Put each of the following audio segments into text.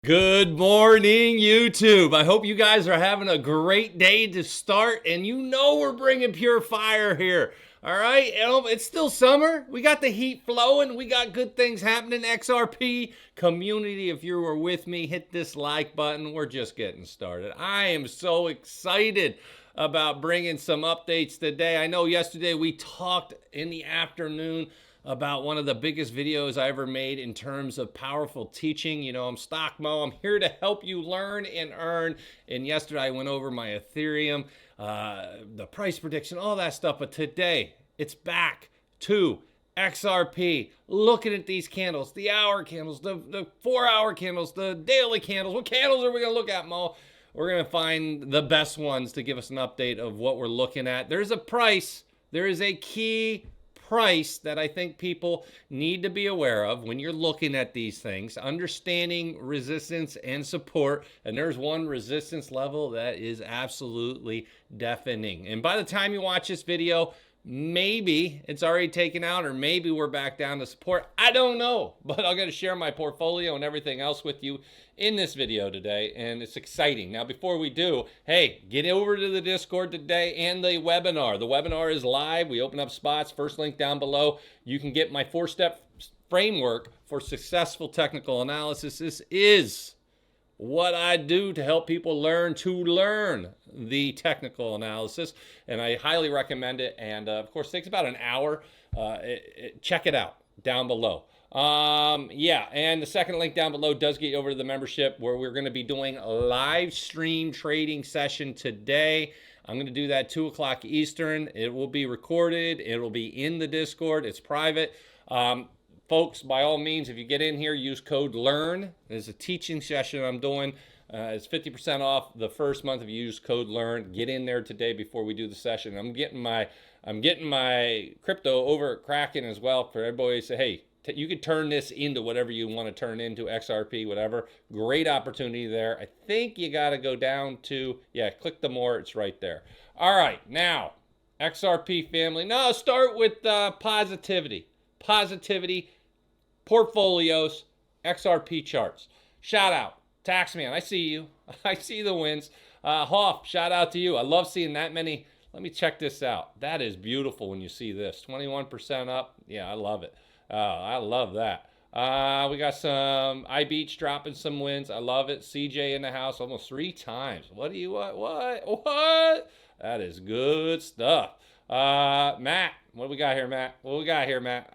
Good morning, YouTube. I hope you guys are having a great day to start, and you know we're bringing pure fire here. All right, it's still summer. We got the heat flowing. We got good things happening. XRP community, if you were with me, hit this like button. We're just getting started. I am so excited about bringing some updates today. I know yesterday we talked in the afternoon about one of the biggest videos I ever made in terms of powerful teaching. You know, I'm Stock Mo. I'm here to help you learn and earn. And yesterday I went over my Ethereum, the price prediction, all that stuff. But today it's back to XRP. Looking at these candles, the hour candles, the 4-hour candles, the daily candles. What candles are we going to look at, Mo? We're going to find the best ones to give us an update of what we're looking at. There's a price. There is a key price that I think people need to be aware of when you're looking at these things, understanding resistance and support. And there's one resistance level that is absolutely deafening. And by the time you watch this video, maybe it's already taken out, or maybe we're back down to support. I don't know, but I'm going to share my portfolio and everything else with you in this video today, and it's exciting. Now, before we do, hey, get over to the Discord today and the webinar. The webinar is live. We open up spots. First link down below. You can get my 4-step framework for successful technical analysis. This is what I do to help people learn the technical analysis, and I highly recommend it. And of course, it takes about an hour. Check it out down below. Yeah, and the second link down below does get you over to the membership, where we're going to be doing a live stream trading session today. I'm going to do that 2 o'clock Eastern. It will be recorded. It will be in the Discord. It's private. Folks, by all means, if you get in here, use code LEARN. There's a teaching session I'm doing. It's 50% off the first month if you use code LEARN. Get in there today before we do the session. I'm getting my crypto over at Kraken as well, for everybody to say, hey, you could turn this into whatever you want to turn into, XRP, whatever. Great opportunity there. I think you got to go down to, click the more. It's right there. All right, now, XRP family. Now, I'll start with positivity. Positivity, portfolios, XRP charts. Shout out, Taxman, I see you. I see the wins. Hoff, shout out to you. I love seeing that many. Let me check this out. That is beautiful when you see this. 21% up. Yeah, I love it. I love that. We got some iBeach dropping some wins. I love it. CJ in the house almost 3 times. What do you want? What? That is good stuff. Matt, what do we got here, Matt?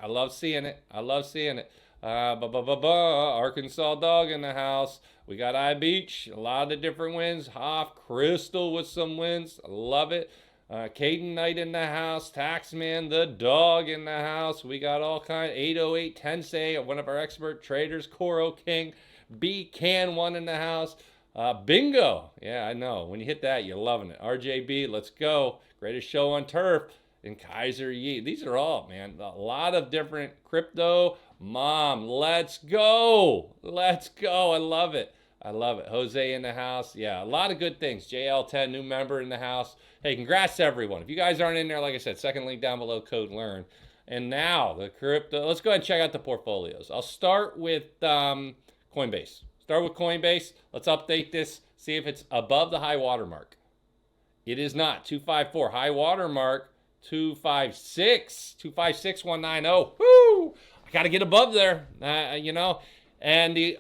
I love seeing it. Arkansas dog in the house. We got iBeach, a lot of different wins. Hoff, Crystal with some wins. I love it. Caden Knight in the house. Taxman, the dog in the house. We got all kinds. 808 Tensei, one of our expert traders. Koro King. B Can one in the house. Bingo. Yeah, I know. When you hit that, you're loving it. RJB, let's go. Greatest show on turf. And Kaiser Yi. These are all, man, a lot of different crypto. Mom, let's go. I love it. Jose in the house. Yeah, a lot of good things. JL10, new member in the house. Hey, congrats to everyone. If you guys aren't in there, like I said, second link down below, code LEARN. And now, the crypto. Let's go ahead and check out the portfolios. I'll start with Coinbase. Let's update this. See if it's above the high water mark. It is not. 254. High water mark, 256. 256,190. Woo! I got to get above there, And the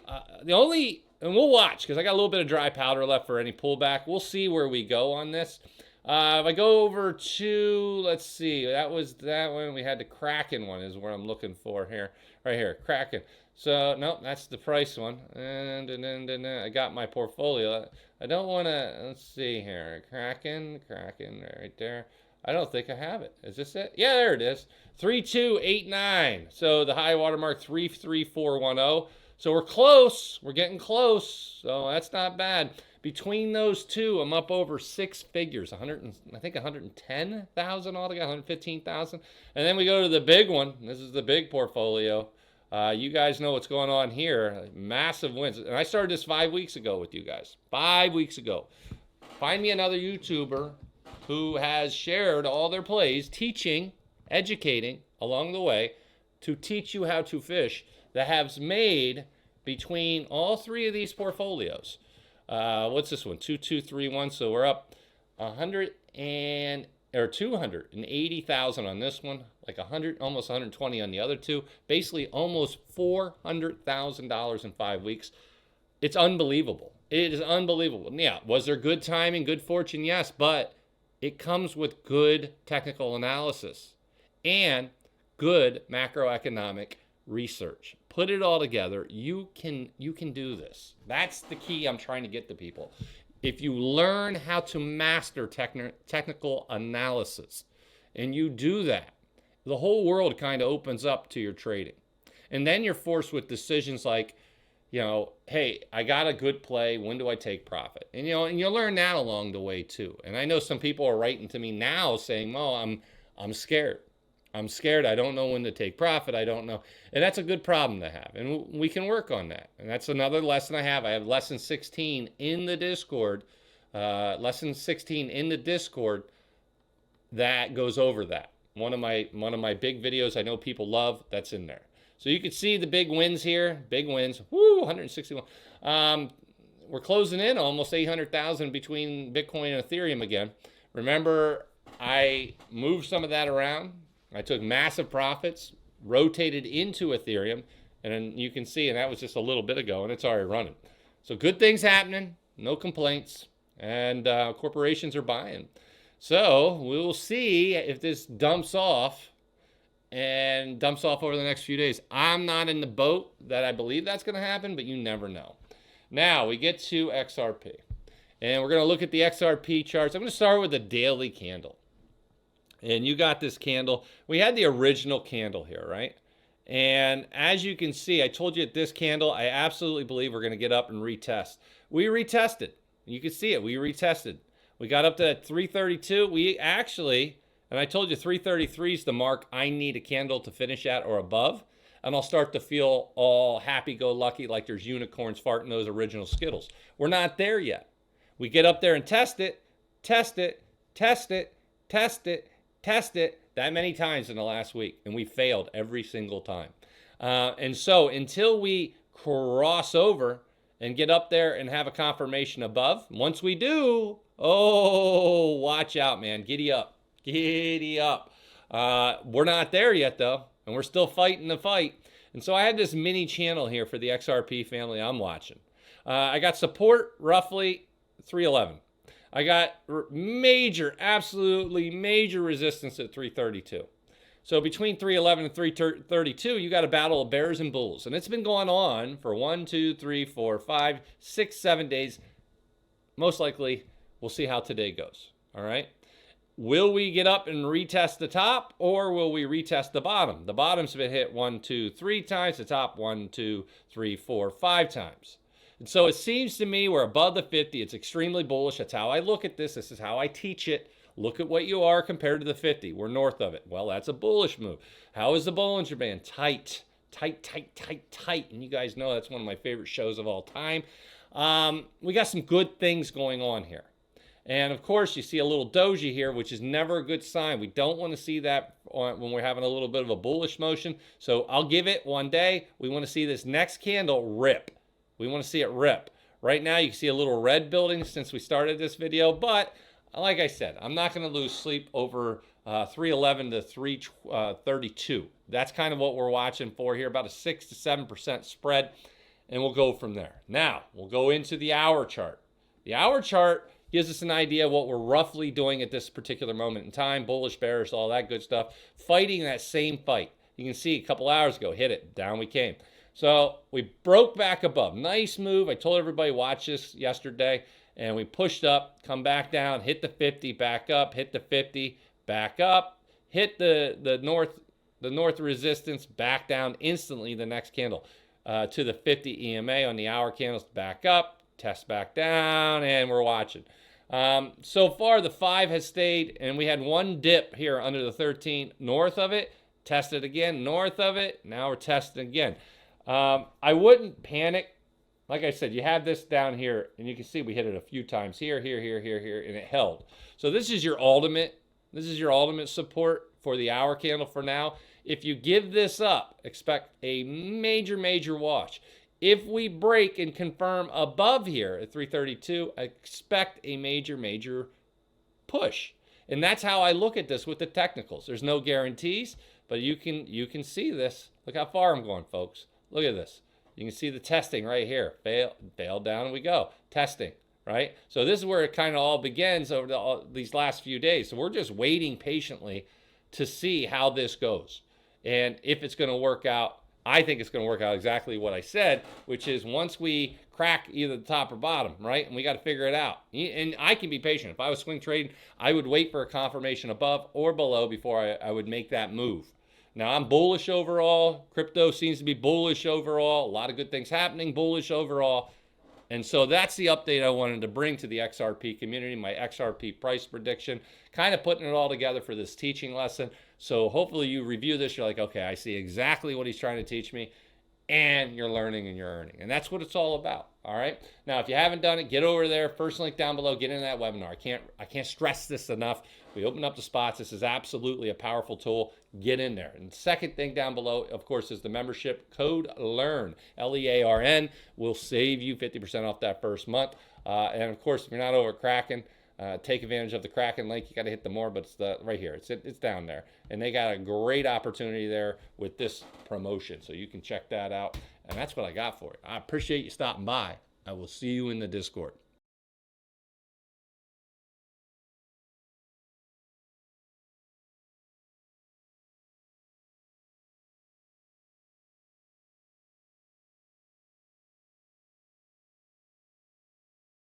only, and we'll watch, because I got a little bit of dry powder left for any pullback. We'll see where we go on this. If I go over to, let's see, that was that one. We had the Kraken one is where I'm looking for here. Right here, Kraken. So, no, that's the price one. And I got my portfolio. I don't want to, let's see here. Kraken right there. I don't think I have it. Is this it? Yeah, there it is. 3289. So the high water mark 33410. So we're close. We're getting close. So that's not bad. Between those two, I'm up over 6 figures. I think 110,000 altogether, 115,000. And then we go to the big one. This is the big portfolio. You guys know what's going on here. Massive wins. And I started this 5 weeks ago with you guys. 5 weeks ago. Find me another YouTuber who has shared all their plays, teaching, educating along the way to teach you how to fish, that has made between all three of these portfolios. What's this one? 2231. So we're up 280,000 on this one, like 100, almost 120 on the other two. Basically, almost $400,000 in 5 weeks. It's unbelievable. It is unbelievable. Yeah, was there good timing, good fortune? Yes, but it comes with good technical analysis and good macroeconomic research. Put it all together. You can do this. That's the key I'm trying to get to people. If you learn how to master technical analysis and you do that, the whole world kind of opens up to your trading. And then you're forced with decisions like, hey, I got a good play. When do I take profit? And and you'll learn that along the way too. And I know some people are writing to me now saying, "Well, I'm scared. I'm scared. I don't know when to take profit. I don't know." And that's a good problem to have. And we can work on that. And that's another lesson I have. I have lesson 16 in the Discord. Lesson 16 in the Discord that goes over that. One of my big videos I know people love, that's in there. So you can see the big wins here. Big wins. Woo, 161. We're closing in almost 800,000 between Bitcoin and Ethereum again. Remember, I moved some of that around. I took massive profits, rotated into Ethereum, and then you can see, and that was just a little bit ago, and it's already running. So good things happening, no complaints, and corporations are buying. So we'll see if this dumps off over the next few days. I'm not in the boat that I believe that's going to happen, but you never know. Now we get to XRP, and we're going to look at the XRP charts. I'm going to start with the daily candle. And you got this candle. We had the original candle here, right? And as you can see, I told you at this candle, I absolutely believe we're going to get up and retest. We retested. You can see it. We retested. We got up to that 332. We actually, and I told you 333 is the mark I need a candle to finish at or above. And I'll start to feel all happy-go-lucky like there's unicorns farting those original Skittles. We're not there yet. We get up there and test it, test it, test it, test it, test it that many times in the last week, and we failed every single time. And so until we cross over and get up there and have a confirmation above, once we do, oh, watch out, man. Giddy up. Giddy up. We're not there yet, though, and we're still fighting the fight. And so I had this mini channel here for the XRP family I'm watching. I got support roughly 311. I got absolutely major resistance at 332. So between 311 and 332, you got a battle of bears and bulls. And it's been going on for 1, 2, 3, 4, 5, 6, 7 days. Most likely, we'll see how today goes. All right. Will we get up and retest the top, or will we retest the bottom? The bottom's been hit 1, 2, 3 times. The top 1, 2, 3, 4, 5 times. And so it seems to me we're above the 50. It's extremely bullish. That's how I look at this. This is how I teach it. Look at what you are compared to the 50. We're north of it. Well, that's a bullish move. How is the Bollinger Band? Tight, tight, tight, tight, tight. And you guys know that's one of my favorite shows of all time. We got some good things going on here. And of course, you see a little doji here, which is never a good sign. We don't want to see that when we're having a little bit of a bullish motion. So I'll give it one day. We want to see this next candle rip. We want to see it rip. Right now, you can see a little red building since we started this video. But like I said, I'm not going to lose sleep over 311 to 332. That's kind of what we're watching for here, about a 6 to 7% spread. And we'll go from there. Now, we'll go into the hour chart. The hour chart gives us an idea of what we're roughly doing at this particular moment in time. Bullish, bearish, all that good stuff. Fighting that same fight. You can see a couple hours ago, hit it. Down we came. So we broke back above. Nice move. I told everybody watch this yesterday. And we pushed up, come back down, hit the 50, back up, hit the 50, back up, hit the north resistance, back down instantly the next candle to the 50 EMA on the hour candles, back up, test back down, and we're watching. So far, the 5 has stayed, and we had one dip here under the 13 north of it, tested again, north of it, now we're testing again. I wouldn't panic. Like I said, you have this down here, and you can see we hit it a few times here, here, here, here, here, and it held. So this is your ultimate support for the hour candle for now. If you give this up, expect a major, major wash. If we break and confirm above here at 332, expect a major push. And that's how I look at this with the technicals. There's no guarantees, but you can see this. Look how far I'm going, folks. Look at this. You can see the testing right here. Fail, down we go. Testing, right? So this is where it kind of all begins over these last few days. So we're just waiting patiently to see how this goes. And if it's going to work out, I think it's going to work out exactly what I said, which is once we crack either the top or bottom, right? And we got to figure it out. And I can be patient. If I was swing trading, I would wait for a confirmation above or below before I would make that move. Now, I'm bullish overall. Crypto seems to be bullish overall. A lot of good things happening, bullish overall. And so that's the update I wanted to bring to the XRP community, my XRP price prediction, kind of putting it all together for this teaching lesson. So hopefully you review this, you're like, okay, I see exactly what he's trying to teach me, and you're learning and you're earning. And that's what it's all about, all right? Now, if you haven't done it, get over there, first link down below, get in that webinar. I can't stress this enough. We open up the spots. This is absolutely a powerful tool. Get in there. And the second thing down below, of course, is the membership code LEARN, L-E-A-R-N, will save you 50% off that first month. And of course, if you're not over Kraken, take advantage of the Kraken link. You got to hit the more, but it's right here. It's down there. And they got a great opportunity there with this promotion. So you can check that out. And that's what I got for you. I appreciate you stopping by. I will see you in the Discord.